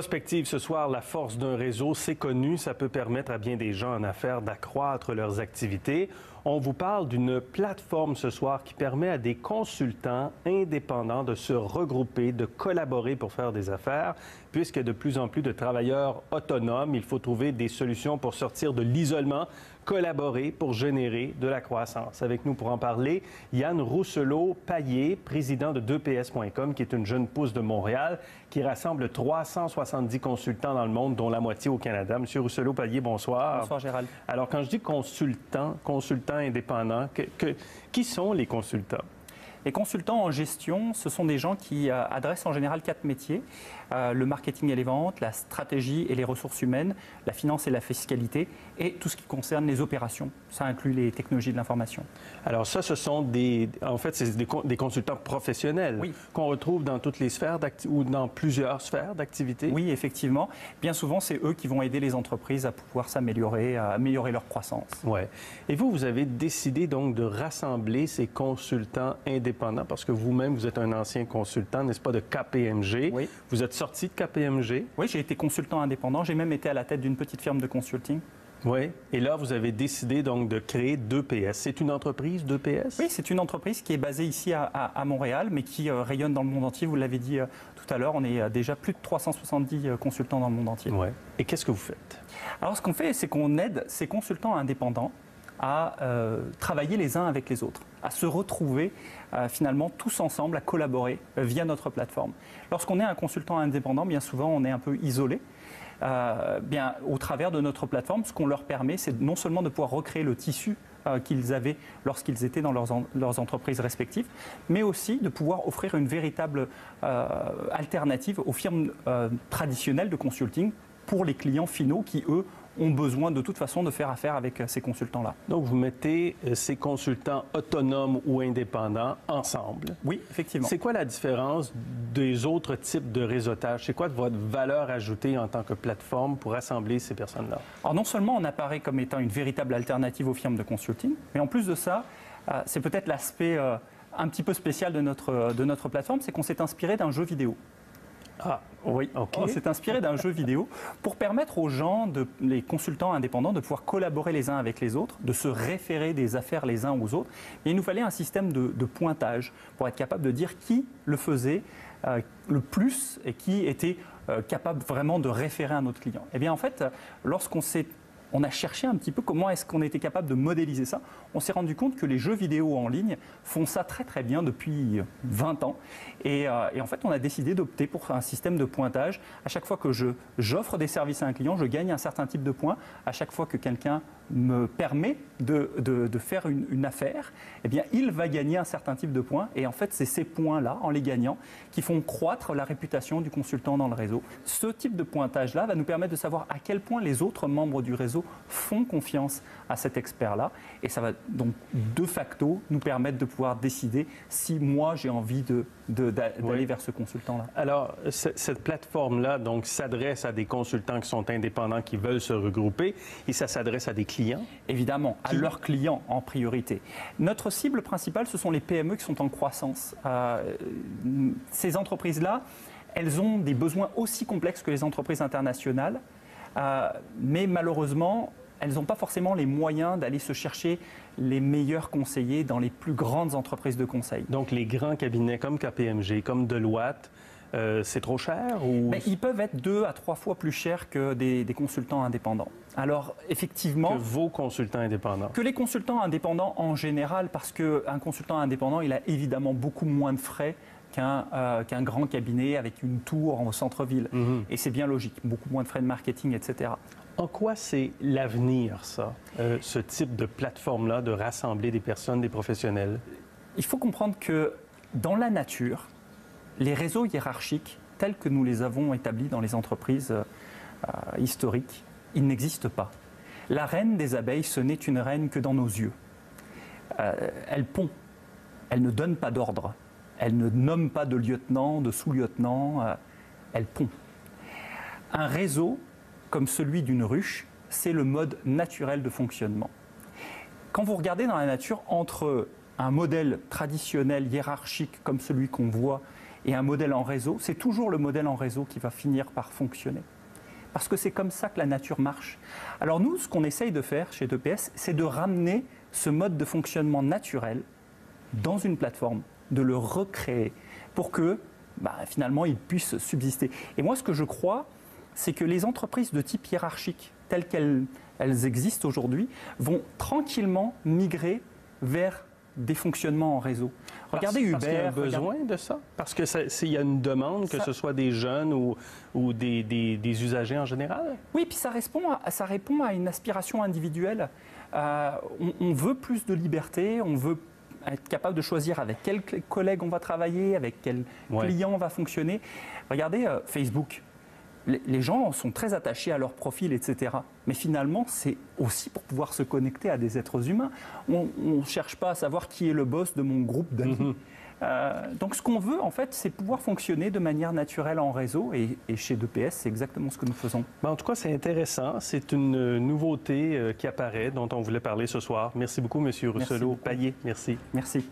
Prospective ce soir, la force d'un réseau, c'est connu, ça peut permettre à bien des gens en affaires d'accroître leurs activités. On vous parle d'une plateforme ce soir qui permet à des consultants indépendants de se regrouper, de collaborer pour faire des affaires, puisque de plus en plus de travailleurs autonomes, il faut trouver des solutions pour sortir de l'isolement, collaborer pour générer de la croissance. Avec nous pour en parler, Yann Rousselot-Payet, président de 2PS.com, qui est une jeune pousse de Montréal, qui rassemble 370 consultants dans le monde, dont la moitié au Canada. Monsieur Rousselot-Payet, bonsoir. Bonsoir, Gérald. Alors, quand je dis consultant indépendant, qui sont les consultants? Les consultants en gestion, ce sont des gens qui adressent en général 4 métiers. Le marketing et les ventes, la stratégie et les ressources humaines, la finance et la fiscalité et tout ce qui concerne les opérations. Ça inclut les technologies de l'information. Alors ça, ce sont des consultants professionnels, oui, qu'on retrouve dans toutes les sphères ou dans plusieurs sphères d'activité? Oui, effectivement. Bien souvent, c'est eux qui vont aider les entreprises à pouvoir s'améliorer, à améliorer leur croissance. Ouais. Et vous avez décidé donc de rassembler ces consultants indépendants parce que vous-même, vous êtes un ancien consultant, n'est-ce pas, de KPMG. Oui. Vous êtes sorti de KPMG? Oui, j'ai été consultant indépendant. J'ai même été à la tête d'une petite firme de consulting. Oui. Et là, vous avez décidé donc de créer 2PS. C'est une entreprise, 2PS? Oui, c'est une entreprise qui est basée ici à Montréal, mais qui rayonne dans le monde entier. Vous l'avez dit tout à l'heure, on est déjà plus de 370 consultants dans le monde entier. Oui. Et qu'est-ce que vous faites? Alors, ce qu'on fait, c'est qu'on aide ces consultants indépendants à travailler les uns avec les autres, à se retrouver finalement tous ensemble, à collaborer via notre plateforme. Lorsqu'on est un consultant indépendant, bien souvent, on est un peu isolé. Au travers de notre plateforme, ce qu'on leur permet, c'est non seulement de pouvoir recréer le tissu qu'ils avaient lorsqu'ils étaient dans leurs entreprises respectives, mais aussi de pouvoir offrir une véritable alternative aux firmes traditionnelles de consulting pour les clients finaux qui, eux, ont besoin de toute façon de faire affaire avec ces consultants-là. Donc, vous mettez ces consultants autonomes ou indépendants ensemble. Oui, effectivement. C'est quoi la différence des autres types de réseautage? C'est quoi votre valeur ajoutée en tant que plateforme pour rassembler ces personnes-là? Alors, non seulement on apparaît comme étant une véritable alternative aux firmes de consulting, mais en plus de ça, c'est peut-être l'aspect un petit peu spécial de notre plateforme, c'est qu'on s'est inspiré d'un jeu vidéo. Ah, oui, OK. On s'est inspiré d'un jeu vidéo pour permettre aux gens, les consultants indépendants, de pouvoir collaborer les uns avec les autres, de se référer des affaires les uns aux autres. Et il nous fallait un système de pointage pour être capable de dire qui le faisait le plus et qui était capable vraiment de référer un autre client. Eh bien, en fait, on a cherché un petit peu comment est-ce qu'on était capable de modéliser ça. On s'est rendu compte que les jeux vidéo en ligne font ça très très bien depuis 20 ans. Et en fait, on a décidé d'opter pour un système de pointage. À chaque fois que j'offre des services à un client, je gagne un certain type de points. À chaque fois que quelqu'un me permet de faire une affaire, eh bien, il va gagner un certain type de points. Et en fait, c'est ces points-là, en les gagnant, qui font croître la réputation du consultant dans le réseau. Ce type de pointage-là va nous permettre de savoir à quel point les autres membres du réseau font confiance à cet expert-là. Et ça va donc, de facto, nous permettre de pouvoir décider si moi, j'ai envie d'aller vers ce consultant-là. Alors, cette plateforme-là donc s'adresse à des consultants qui sont indépendants, qui veulent se regrouper, et ça s'adresse à des clients? Évidemment, à leurs clients en priorité. Notre cible principale, ce sont les PME qui sont en croissance. Ces entreprises-là, elles ont des besoins aussi complexes que les entreprises internationales, mais malheureusement, elles n'ont pas forcément les moyens d'aller se chercher les meilleurs conseillers dans les plus grandes entreprises de conseil. Donc, les grands cabinets comme KPMG, comme Deloitte, c'est trop cher ou... Ils peuvent être 2 à 3 fois plus chers que des consultants indépendants. Alors, effectivement... Que vos consultants indépendants? Que les consultants indépendants en général, parce qu'un consultant indépendant, il a évidemment beaucoup moins de frais qu'un grand cabinet avec une tour au centre-ville. Mm-hmm. Et c'est bien logique, beaucoup moins de frais de marketing, etc. En quoi c'est l'avenir, ça, ce type de plateforme-là, de rassembler des personnes, des professionnels? Il faut comprendre que dans la nature, les réseaux hiérarchiques, tels que nous les avons établis dans les entreprises historiques, ils n'existent pas. La reine des abeilles, ce n'est une reine que dans nos yeux. Elle pond, elle ne donne pas d'ordre, elle ne nomme pas de lieutenant, de sous-lieutenant, elle pond. Un réseau, comme celui d'une ruche, c'est le mode naturel de fonctionnement. Quand vous regardez dans la nature, entre un modèle traditionnel, hiérarchique, comme celui qu'on voit, Et un modèle en réseau, c'est toujours le modèle en réseau qui va finir par fonctionner. Parce que c'est comme ça que la nature marche. Alors nous, ce qu'on essaye de faire chez DPS, c'est de ramener ce mode de fonctionnement naturel dans une plateforme, de le recréer pour que finalement il puisse subsister. Et moi, ce que je crois, c'est que les entreprises de type hiérarchique, telles qu'elles existent aujourd'hui, vont tranquillement migrer vers des fonctionnements en réseau. Regardez Uber. Parce qu'il y a un besoin de ça? Parce qu'il y a une demande, que ce soit des jeunes ou des usagers en général? Oui, puis ça répond à une aspiration individuelle. On veut plus de liberté, on veut être capable de choisir avec quel collègue on va travailler, avec quel client on va fonctionner. Regardez Facebook. Les gens sont très attachés à leur profil, etc. Mais finalement, c'est aussi pour pouvoir se connecter à des êtres humains. On ne cherche pas à savoir qui est le boss de mon groupe d'amis. Donc ce qu'on veut, en fait, c'est pouvoir fonctionner de manière naturelle en réseau. Et chez DPS, c'est exactement ce que nous faisons. En tout cas, c'est intéressant. C'est une nouveauté qui apparaît, dont on voulait parler ce soir. Merci beaucoup, M. Rousselot-Payet. Merci. Merci.